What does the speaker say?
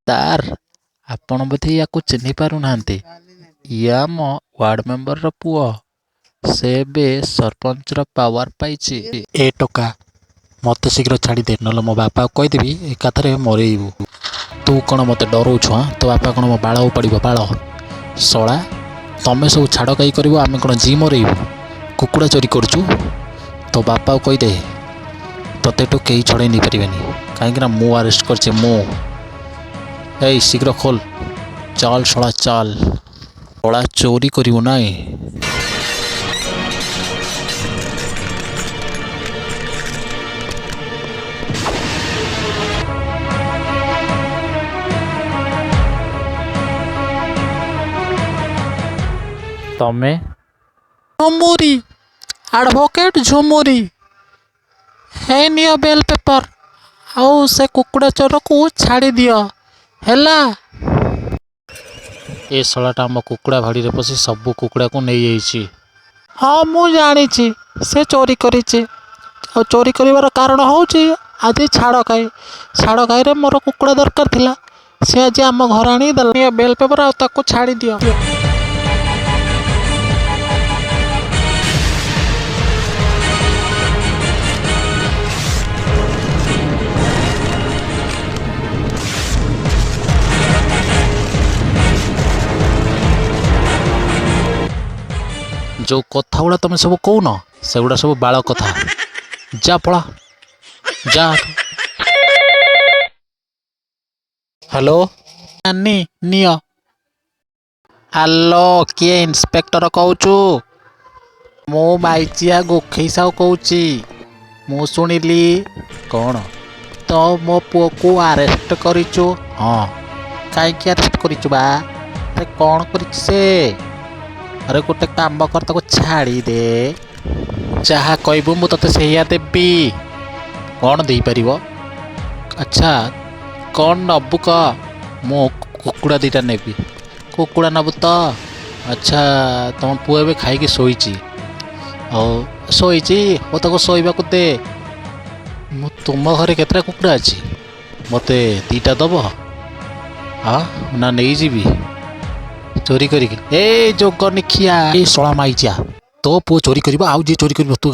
Sir, ଆପଣ ବୋଧେ ୟାକୁ ଚିହ୍ନି ପାରୁନାହାନ୍ତି। ଇଏ ଆମ ୱାର୍ଡ ମେମ୍ବରର ପୁଅ। ସେ ଏବେ ସରପଞ୍ଚର ପାୱାର ପାଇଛି। ଏ ଟୋକା, ମୋତେ ଶୀଘ୍ର ଛାଡ଼ିଦେ, ନହେଲେ ମୋ ବାପାକୁ କହିଦେବି ଏକାଥରେ ମରେଇବୁ। ତୁ କ'ଣ ମୋତେ ଡରଉଛୁ? ତୋ ବାପା କ'ଣ ମୋ ବାଳ ଉପାଡ଼ିବ? ବାଳ ଶଳା, ତମେ ସବୁ ଛାଡ଼ କାଇ କରିବ, ଆମେ କ'ଣ ଜି ମରେଇବୁ? କୁକୁଡ଼ା ଚୋରି କରୁଛୁ? ତୋ ବାପାକୁ କହିଦେ, ତୋତେ ଏଠୁ କେହି ଛଡ଼େଇ ନେଇପାରିବେନି, କାହିଁକିନା ମୁଁ ଆରେଷ୍ଟ କରିଛି। ମୁଁ ଏଇ ଶୀଘ୍ର ଖୋଲ, ଚାଲ ଶଳା ଚାଲ। ଶଳା ଚୋରି କରିବୁ ନାଇଁ? ତମେ? ଝୁମୁରି, ଆଡ଼ଭୋକେଟ ଝୁମୁରି। ହେ ନିଅ ବେଲ୍ ପେପର, ଆଉ ସେ କୁକୁଡ଼ା ଚୋରକୁ ଛାଡ଼ି ଦିଅ ହେଲା। ଏ ଶଳାଟା ଆମ କୁକୁଡ଼ା ଭାଡ଼ିରେ ପଶି ସବୁ କୁକୁଡ଼ାକୁ ନେଇଯାଇଛି। ହଁ ମୁଁ ଜାଣିଛି, ସେ ଚୋରି କରିଛି। ଆଉ ଚୋରି କରିବାର କାରଣ ହେଉଛି ଆଜି ଛାଡ଼ ଖାଇରେ ମୋର କୁକୁଡ଼ା ଦରକାର ଥିଲା, ସେ ଆଜି ଆମ ଘର ଆଣି ଦେଲା। ନିଅ ବେଲ୍ ପେପର, ଆଉ ତାକୁ ଛାଡ଼ି ଦିଅ। ଯେଉଁ କଥା ଗୁଡ଼ା ତମେ ସବୁ କହୁନ, ସେଗୁଡ଼ା ସବୁ ବାଳ କଥା। ଯା ପଳା, ଯା। ହ୍ୟାଲୋ ନାନୀ, ନିଅ। ହ୍ୟାଲୋ, କିଏ ଇନ୍ସପେକ୍ଟର କହୁଛୁ? ମୁଁ ମାଇଚିଆ ଗୋଖେଇ ସାହୁ କହୁଛି। ମୁଁ ଶୁଣିଲି କ'ଣ ତ ମୋ ପୁଅକୁ ଆରେଷ୍ଟ କରିଛୁ? ହଁ, କାହିଁକି ଆରେଷ୍ଟ କରିଛୁ ବା? ଆରେ କ'ଣ କରିଛି ସେ? ଆରେ ଗୋଟେ କାମ କର, ତାକୁ ଛାଡ଼ିଦେ। ଯାହା କହିବୁ ମୁଁ ତୋତେ ସେଇଆ ଦେବି। କ'ଣ ଦେଇପାରିବ? ଆଚ୍ଛା, କ'ଣ ନେବୁ କହ? ମୁଁ କୁକୁଡ଼ା ଦୁଇଟା ନେବି। କୁକୁଡ଼ା ନେବୁ ତ? ଆଚ୍ଛା, ତମ ପୁଅ ଏବେ ଖାଇକି ଶୋଇଛି। ହଉ ଶୋଇଛି, ହଉ ତାକୁ ଶୋଇବାକୁ ଦେ। ମୁଁ ତୁମ ଘରେ କେତେଟା କୁକୁଡ଼ା ଅଛି? ମୋତେ ଦୁଇଟା ଦେବ? ହଁ ନା ନେଇଯିବି ଚୋରି କରିକି? ଏ ଯୋଗ ନିଖିଆ, ଏ ଶଳା ମାଇଚିଆ, ତୋ ପୁଅ ଚୋରି କରିବ, ଆଉ ଯିଏ ଚୋରି କରିବ ତୁ